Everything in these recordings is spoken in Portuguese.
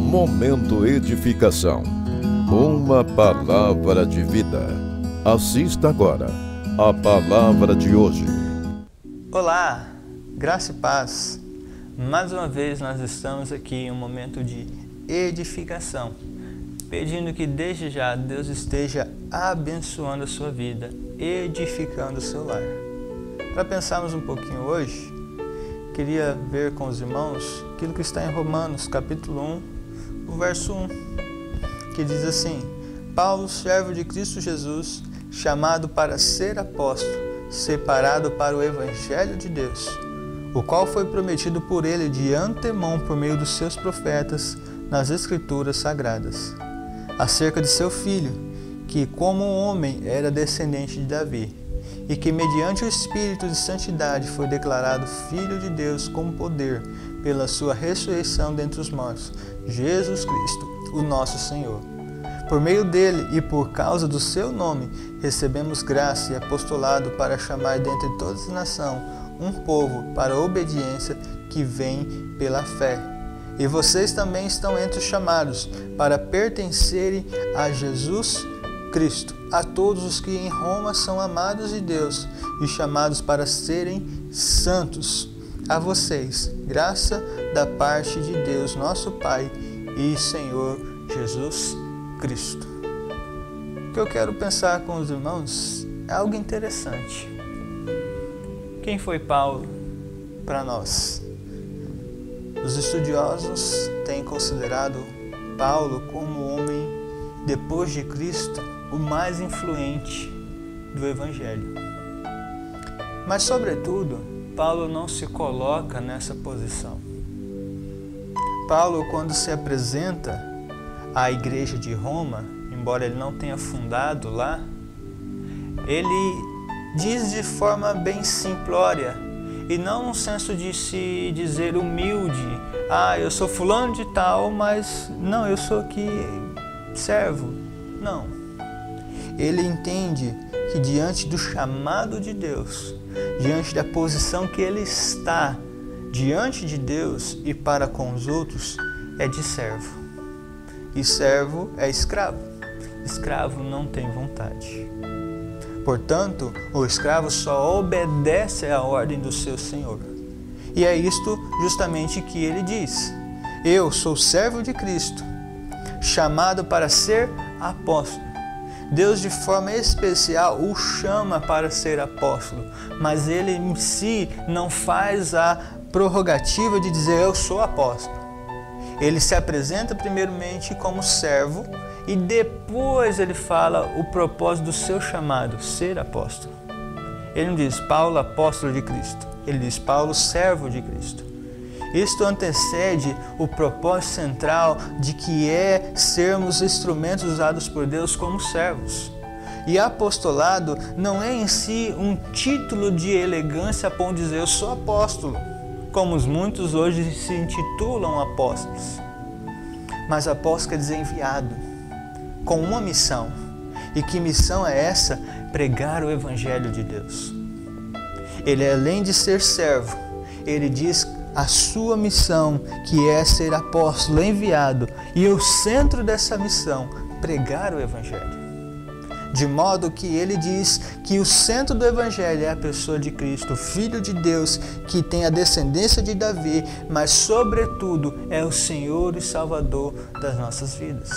Momento Edificação. Uma palavra de vida. Assista agora a palavra de hoje. Olá, graça e paz. Mais uma vez nós estamos aqui em um momento de edificação, pedindo que desde já Deus esteja abençoando a sua vida, edificando o seu lar. Para pensarmos um pouquinho hoje, queria ver com os irmãos aquilo que está em Romanos capítulo 1, o verso 1, que diz assim: Paulo, servo de Cristo Jesus, chamado para ser apóstolo, separado para o Evangelho de Deus, o qual foi prometido por ele de antemão por meio dos seus profetas nas Escrituras Sagradas, acerca de seu filho, que como homem era descendente de Davi, e que mediante o Espírito de Santidade foi declarado Filho de Deus com poder, pela sua ressurreição dentre os mortos, Jesus Cristo, o nosso Senhor. Por meio dele e por causa do seu nome, recebemos graça e apostolado para chamar dentre todas as nações um povo para a obediência que vem pela fé. E vocês também estão entre os chamados para pertencerem a Jesus Cristo, a todos os que em Roma são amados de Deus e chamados para serem santos. A vocês, graça da parte de Deus, nosso Pai e Senhor Jesus Cristo. O que eu quero pensar com os irmãos é algo interessante. Quem foi Paulo para nós? Os estudiosos têm considerado Paulo como o homem, depois de Cristo, o mais influente do Evangelho. Mas, sobretudo, Paulo não se coloca nessa posição. Paulo, quando se apresenta à igreja de Roma, embora ele não tenha fundado lá, ele diz de forma bem simplória, e não no senso de se dizer humilde: eu sou fulano de tal, mas não, eu sou aqui servo. Não. Ele entende que diante do chamado de Deus, diante da posição que ele está diante de Deus e para com os outros, é de servo. E servo é escravo. Escravo não tem vontade. Portanto, o escravo só obedece à ordem do seu senhor. E é isto justamente que ele diz: eu sou servo de Cristo, chamado para ser apóstolo. Deus, de forma especial, o chama para ser apóstolo, mas ele em si não faz a prerrogativa de dizer eu sou apóstolo. Ele se apresenta primeiramente como servo e depois ele fala o propósito do seu chamado, ser apóstolo. Ele não diz Paulo, apóstolo de Cristo, ele diz Paulo, servo de Cristo. Isto antecede o propósito central de que é sermos instrumentos usados por Deus como servos. E apostolado não é em si um título de elegância a ponto de dizer eu sou apóstolo, como muitos hoje se intitulam apóstolos. Mas apóstolo quer dizer enviado, com uma missão. E que missão é essa? Pregar o Evangelho de Deus. Ele, além de ser servo, ele diz a sua missão, que é ser apóstolo enviado, e o centro dessa missão, pregar o Evangelho. De modo que ele diz que o centro do Evangelho é a pessoa de Cristo, o Filho de Deus, que tem a descendência de Davi, mas sobretudo é o Senhor e Salvador das nossas vidas.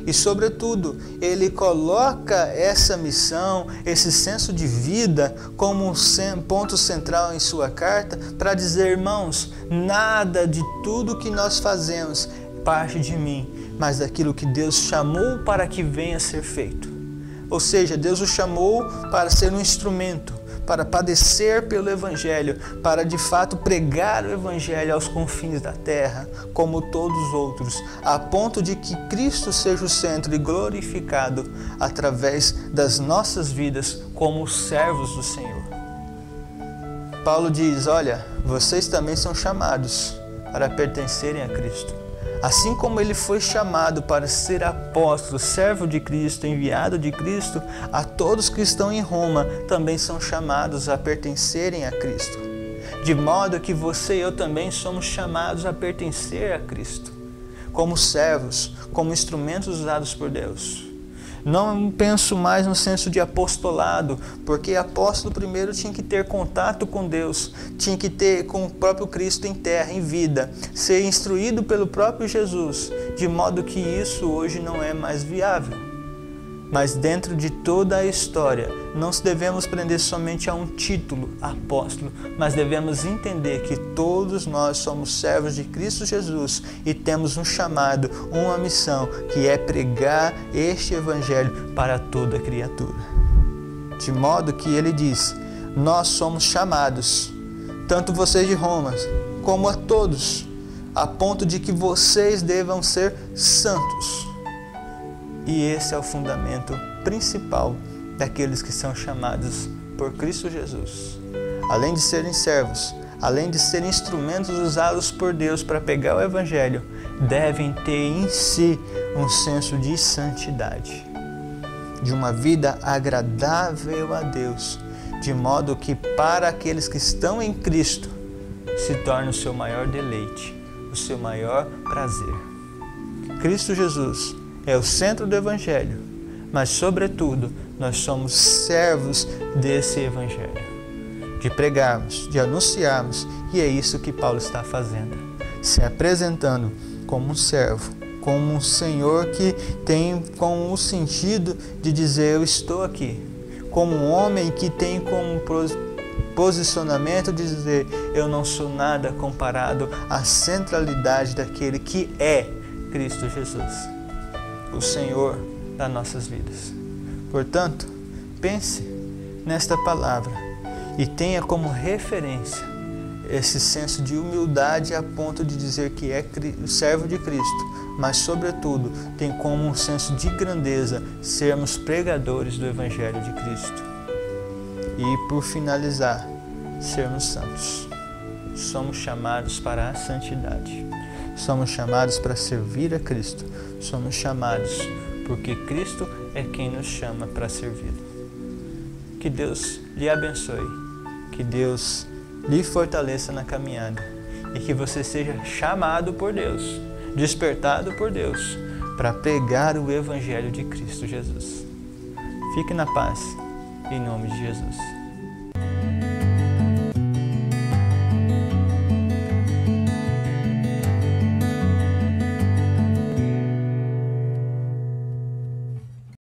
E, sobretudo, ele coloca essa missão, esse senso de vida, como um ponto central em sua carta, para dizer, irmãos, nada de tudo que nós fazemos parte de mim, mas daquilo que Deus chamou para que venha a ser feito. Ou seja, Deus o chamou para ser um instrumento, para padecer pelo Evangelho, para de fato pregar o Evangelho aos confins da terra, como todos os outros, a ponto de que Cristo seja o centro e glorificado através das nossas vidas como servos do Senhor. Paulo diz, olha, vocês também são chamados para pertencerem a Cristo. Assim como ele foi chamado para ser apóstolo, servo de Cristo, enviado de Cristo, a todos que estão em Roma também são chamados a pertencerem a Cristo. De modo que você e eu também somos chamados a pertencer a Cristo. como servos, como instrumentos usados por Deus. Não penso mais no senso de apostolado, porque apóstolo primeiro tinha que ter contato com Deus, tinha que ter com o próprio Cristo em terra, em vida, ser instruído pelo próprio Jesus, de modo que isso hoje não é mais viável. Mas dentro de toda a história, não devemos prender somente a um título, apóstolo, mas devemos entender que todos nós somos servos de Cristo Jesus e temos um chamado, uma missão, que é pregar este evangelho para toda criatura. De modo que ele diz, nós somos chamados, tanto vocês de Roma, como a todos, a ponto de que vocês devam ser santos. E esse é o fundamento principal daqueles que são chamados por Cristo Jesus. Além de serem servos, além de serem instrumentos usados por Deus para pegar o Evangelho, devem ter em si um senso de santidade, de uma vida agradável a Deus, de modo que para aqueles que estão em Cristo se torne o seu maior deleite, o seu maior prazer. Cristo Jesus é o centro do Evangelho, mas, sobretudo, nós somos servos desse Evangelho, de pregarmos, de anunciarmos, e é isso que Paulo está fazendo, se apresentando como um servo, como um Senhor que tem com o sentido de dizer, eu estou aqui, como um homem que tem como posicionamento de dizer, eu não sou nada comparado à centralidade daquele que é Cristo Jesus, o Senhor das nossas vidas. Portanto, pense nesta palavra e tenha como referência esse senso de humildade a ponto de dizer que é servo de Cristo, mas, sobretudo, tem como um senso de grandeza sermos pregadores do Evangelho de Cristo. E, por finalizar, sermos santos. Somos chamados para a santidade. Somos chamados para servir a Cristo. Somos chamados porque Cristo é quem nos chama para servi-lo. Que Deus lhe abençoe, que Deus lhe fortaleça na caminhada e que você seja chamado por Deus, despertado por Deus, para pregar o Evangelho de Cristo Jesus. Fique na paz, em nome de Jesus.